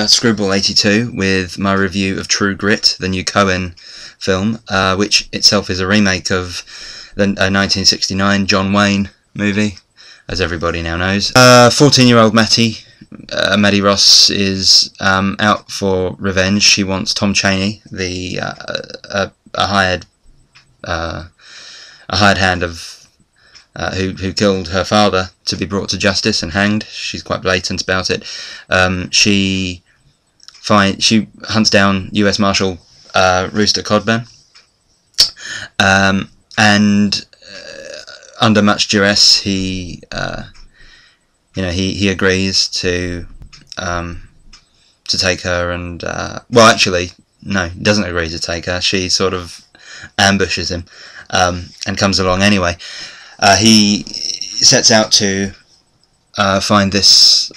Screwball 82 with my review of True Grit, the new Coen film, which itself is a remake of the 1969 John Wayne movie, as everybody now knows. 14-year-old Maddie Ross is out for revenge. She wants Tom Chaney, the a hired hand of who killed her father, to be brought to justice and hanged. She's quite blatant about it. She hunts down U.S. Marshal Rooster Cogburn, and under much duress, he agrees to take her, and well, actually, no, he doesn't agree to take her. She sort of ambushes him and comes along anyway. He sets out to find this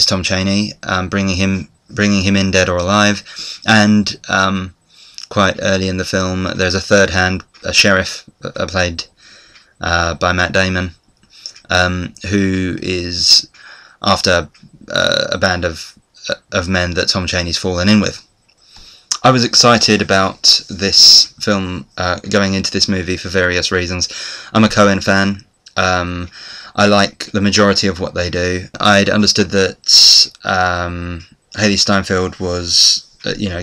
Tom Chaney, bringing him in dead or alive, and quite early in the film, there's a third hand, a sheriff played by Matt Damon, who is after a band of men that Tom Chaney's fallen in with. I was excited about this film, going into this movie, for various reasons. I'm a Coen fan. I like the majority of what they do. I'd understood that Haley Steinfeld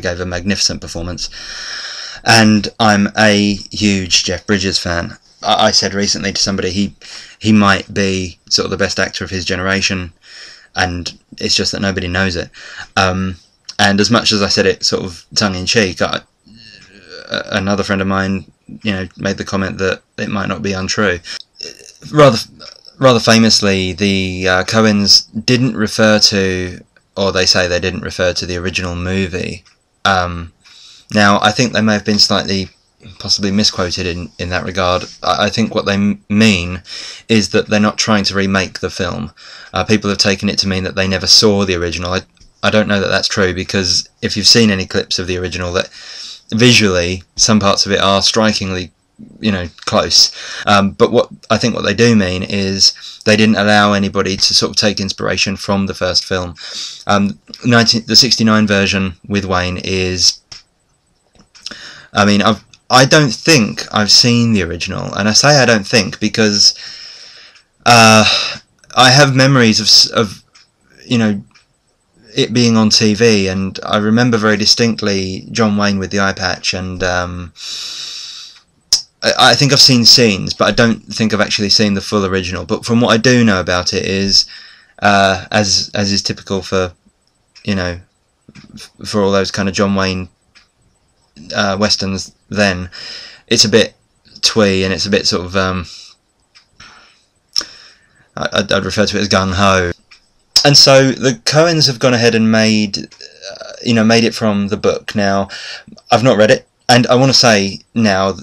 gave a magnificent performance, and I'm a huge Jeff Bridges fan. I said recently to somebody he might be sort of the best actor of his generation, and it's just that nobody knows it. And as much as I said it sort of tongue-in-cheek, another friend of mine, made the comment that it might not be untrue. Rather famously, the Coens didn't refer to, or they say they didn't refer to, the original movie. Now, I think they may have been slightly, possibly misquoted in that regard. I think what they mean is that they're not trying to remake the film. People have taken it to mean that they never saw the original. I don't know that that's true, because if you've seen any clips of the original, that visually some parts of it are strikingly, close. But what they do mean is they didn't allow anybody to sort of take inspiration from the first film. The 69 version with Wayne is, I don't think I've seen the original, and I say I don't think because I have memories of it being on TV, and I remember very distinctly John Wayne with the eye patch, and I think I've seen scenes, but I don't think I've actually seen the full original. But from what I do know about it is, as is typical for for all those kind of John Wayne westerns, then it's a bit twee, and it's a bit sort of I'd refer to it as gung-ho. And so the Coens have gone ahead and made it from the book. Now, I've not read it, and I want to say now,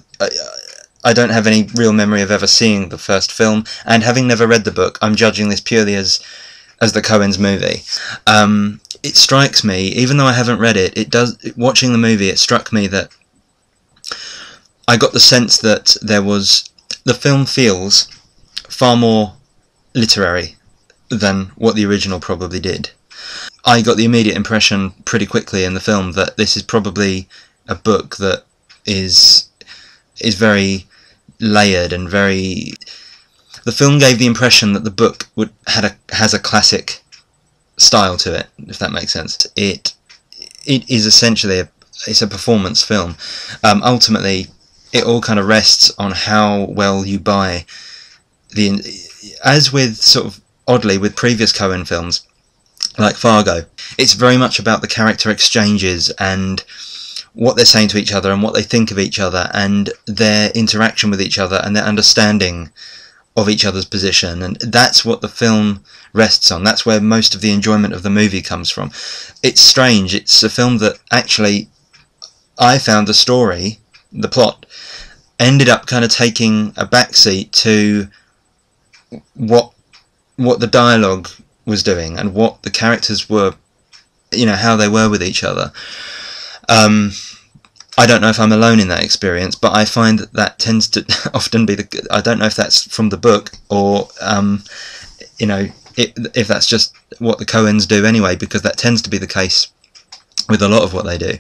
I don't have any real memory of ever seeing the first film, and having never read the book, I'm judging this purely as the Coens movie. It strikes me, even though I haven't read it, watching the movie, it struck me that I got the sense that the film feels far more literary than what the original probably did. I got the immediate impression pretty quickly in the film that this is probably a book that is very layered and very... The film gave the impression that the book has a classic style to it, if that makes sense. It is essentially it's a performance film. Ultimately, it all kind of rests on how well you buy as with sort of oddly with previous Coen films like Fargo, it's very much about the character exchanges and what they're saying to each other and what they think of each other and their interaction with each other and their understanding of each other's position, and that's what the film rests on. That's where most of the enjoyment of the movie comes from. It's strange. It's a film that actually I found the plot ended up kind of taking a backseat to what the dialogue was doing and what the characters were, how they were with each other. I don't know if I'm alone in that experience, but I find that tends to often be I don't know if that's from the book or, if that's just what the Coens do anyway, because that tends to be the case with a lot of what they do.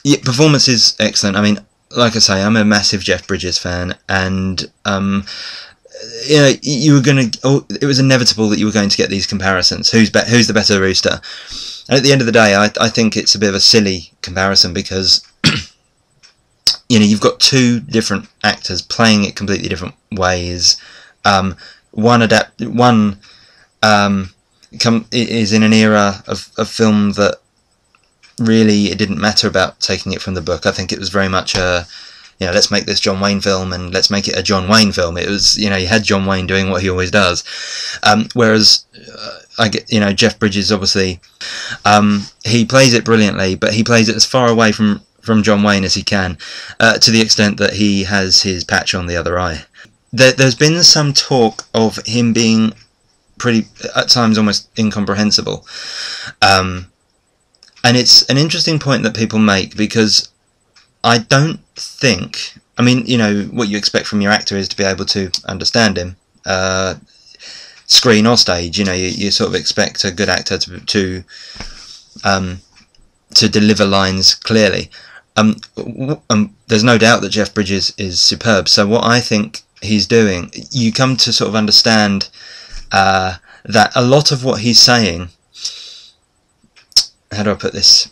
Yeah, performance is excellent. I mean, like I say, I'm a massive Jeff Bridges fan, and you know, you were going to. Oh, it was inevitable that you were going to get these comparisons. Who's the better rooster? And at the end of the day, I think it's a bit of a silly comparison, because you know, you've got two different actors playing it completely different ways. One is in an era of film that really it didn't matter about taking it from the book. I think it was very much a, you know, let's make this John Wayne film and let's make it a John Wayne film. It was, you know, you had John Wayne doing what he always does, whereas I get, you know, Jeff Bridges obviously he plays it brilliantly, but he plays it as far away from John Wayne as he can, to the extent that he has his patch on the other eye. There's been some talk of him being pretty, at times, almost incomprehensible. And it's an interesting point that people make, because I don't think... I mean, you know, what you expect from your actor is to be able to understand him, screen or stage. You know, you sort of expect a good actor to deliver lines clearly. There's no doubt that Jeff Bridges is superb. So what I think he's doing, you come to sort of understand that a lot of what he's saying, how do I put this?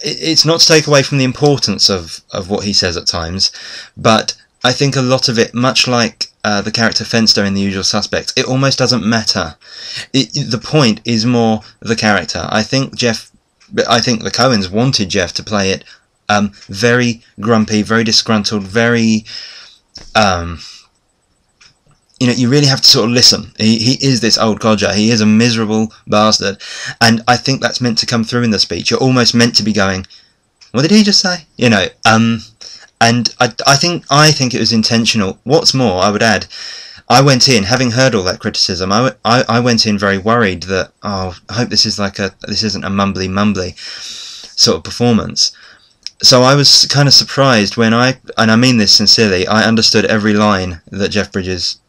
It's not to take away from the importance of what he says at times, but I think a lot of it, much like the character Fenster in The Usual Suspects, it almost doesn't matter. The point is more the character. I think the Coens wanted Jeff to play it very grumpy, very disgruntled, very... you know, you really have to sort of listen. He is this old codger. He is a miserable bastard. And I think that's meant to come through in the speech. You're almost meant to be going, what did he just say? You know, and I think it was intentional. What's more, I would add, I went in, having heard all that criticism, I went in very worried that, oh, I hope this isn't a mumbly sort of performance. So I was kind of surprised when and I mean this sincerely, I understood every line that Jeff Bridges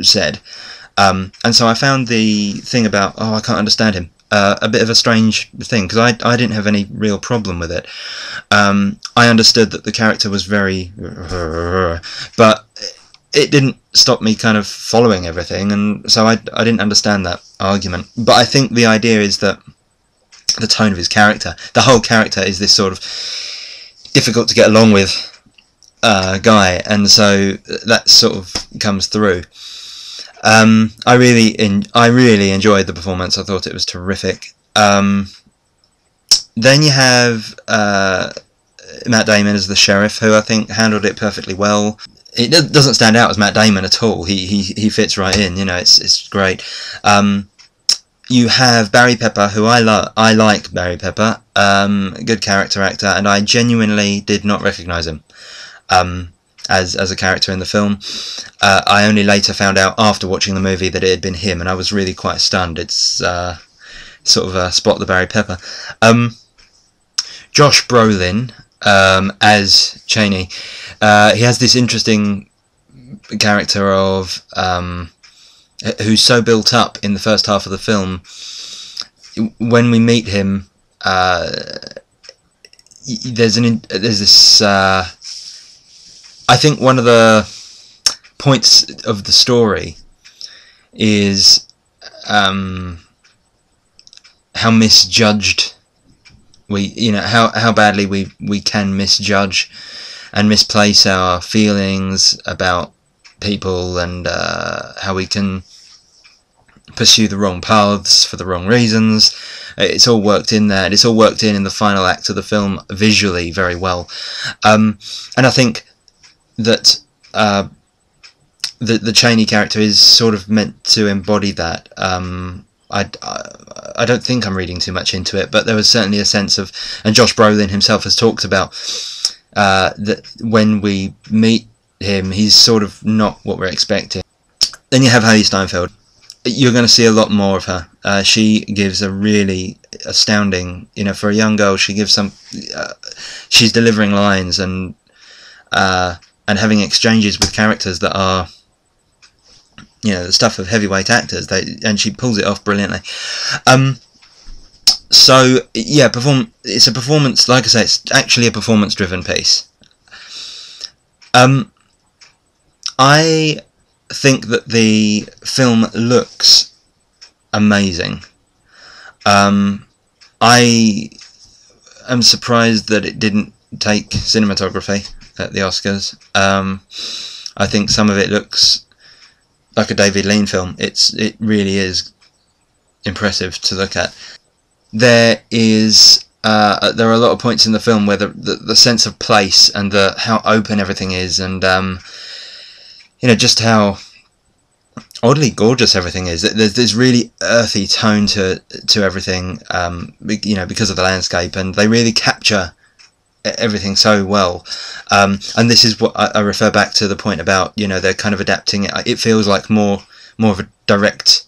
said, and so I found the thing about, oh, I can't understand him, a bit of a strange thing, because I didn't have any real problem with it. I understood that the character was very but it didn't stop me kind of following everything, and so I didn't understand that argument. But I think the idea is that the tone of his character, the whole character, is this sort of difficult to get along with guy, and so that sort of comes through. I really enjoyed the performance. I thought it was terrific. Then you have Matt Damon as the sheriff, who I think handled it perfectly well. It doesn't stand out as Matt Damon at all. He fits right in. You know, it's great. You have Barry Pepper, who I like Barry Pepper, good character actor, and I genuinely did not recognise him as a character in the film. I only later found out after watching the movie that it had been him, and I was really quite stunned. It's sort of a spot the Barry Pepper. Josh Brolin as Cheney. He has this interesting character of who's so built up in the first half of the film. When we meet him, there's this. I think one of the points of the story is how misjudged how badly we can misjudge and misplace our feelings about people, and how we can pursue the wrong paths for the wrong reasons. It's all worked in there, and it's all worked in the final act of the film visually very well. And I think that the Cheney character is sort of meant to embody that. I don't think I'm reading too much into it, but there was certainly a sense of, and Josh Brolin himself has talked about, that when we meet him, he's sort of not what we're expecting. Then you have Hailee Steinfeld. You're going to see a lot more of her. She gives a really astounding, for a young girl, she gives some, she's delivering lines and having exchanges with characters that are the stuff of heavyweight actors. And she pulls it off brilliantly. So yeah, it's a performance. Like I say, it's actually a performance-driven piece. I think that the film looks amazing. I am surprised that it didn't take cinematography at the Oscars. I think some of it looks like a David Lean film. It really is impressive to look at. There are a lot of points in the film where the sense of place and how open everything is, and just how oddly gorgeous everything is. There's this really earthy tone to everything, because of the landscape, and they really capture everything so well. And this is what I refer back to the point about, they're kind of adapting it. It feels like more of a direct.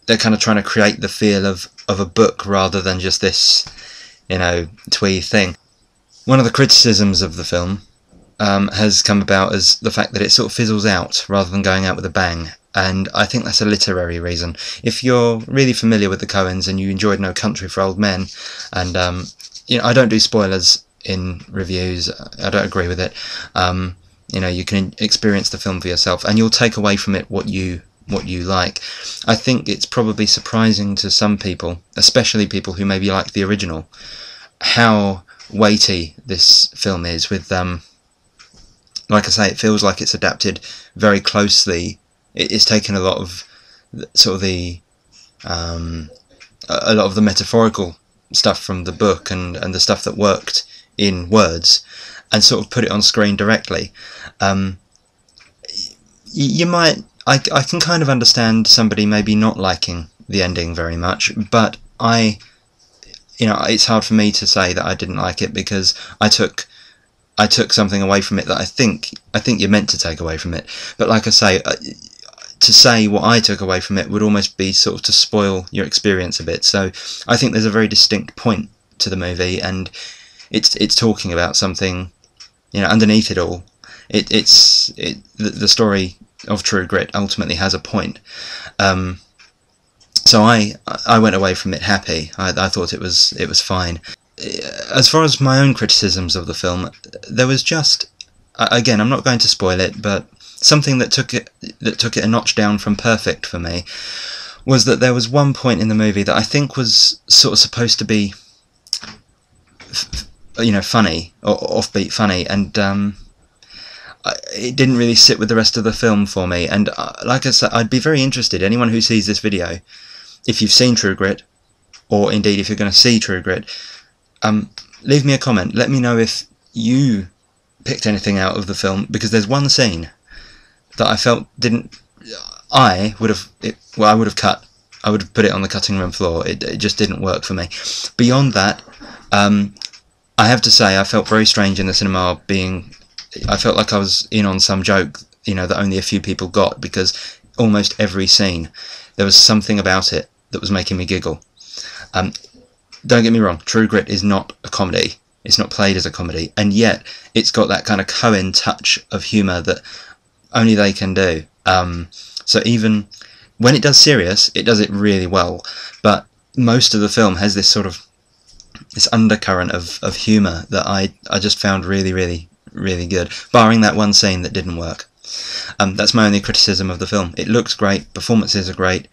They're kind of trying to create the feel of a book rather than just this, twee thing. One of the criticisms of the film has come about as the fact that it sort of fizzles out rather than going out with a bang. And I think that's a literary reason. If you're really familiar with the Coens and you enjoyed No Country for Old Men, and I don't do spoilers in reviews, I don't agree with it. You can experience the film for yourself, and you'll take away from it what you like. I think it's probably surprising to some people, especially people who maybe like the original, how weighty this film is. With like I say, it feels like it's adapted very closely. It's taken a lot of sort of a lot of the metaphorical stuff from the book and the stuff that worked in words, and sort of put it on screen directly. I can kind of understand somebody maybe not liking the ending very much, but it's hard for me to say that I didn't like it, because I took something away from it that I think you're meant to take away from it. But like I say, to say what I took away from it would almost be sort of to spoil your experience a bit. So I think there's a very distinct point to the movie, and it's talking about something, underneath it all. The story of True Grit ultimately has a point. So I went away from it happy. I thought it was fine. As far as my own criticisms of the film, there was just, again, I'm not going to spoil it, but something that took it a notch down from perfect for me was that there was one point in the movie that I think was sort of supposed to be, funny or offbeat funny, and it didn't really sit with the rest of the film for me. And like I said, I'd be very interested, anyone who sees this video, if you've seen True Grit, or indeed if you're going to see True Grit, leave me a comment. Let me know if you picked anything out of the film, because there's one scene that I felt I would have cut. I would have put it on the cutting room floor. It just didn't work for me. Beyond that, I have to say I felt very strange in the cinema. I felt like I was in on some joke, that only a few people got, because almost every scene there was something about it that was making me giggle. Don't get me wrong, True Grit is not a comedy. It's not played as a comedy, and yet it's got that kind of Coen touch of humour that only they can do. So even when it does serious, it does it really well. But most of the film has this sort of undercurrent of humour that I just found really, really, really good, barring that one scene that didn't work. That's my only criticism of the film. It looks great, performances are great.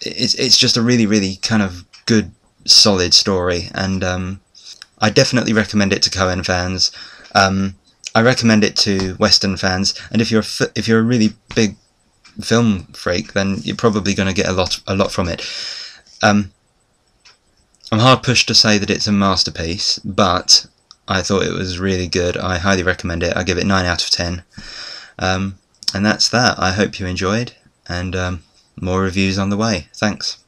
It's just a really, really kind of good, solid story, and I definitely recommend it to Coen fans. I recommend it to Western fans, and if you're a really big film freak, then you're probably going to get a lot from it. I'm hard pushed to say that it's a masterpiece, but I thought it was really good. I highly recommend it. I give it 9 out of 10. And that's that. I hope you enjoyed, and more reviews on the way. Thanks.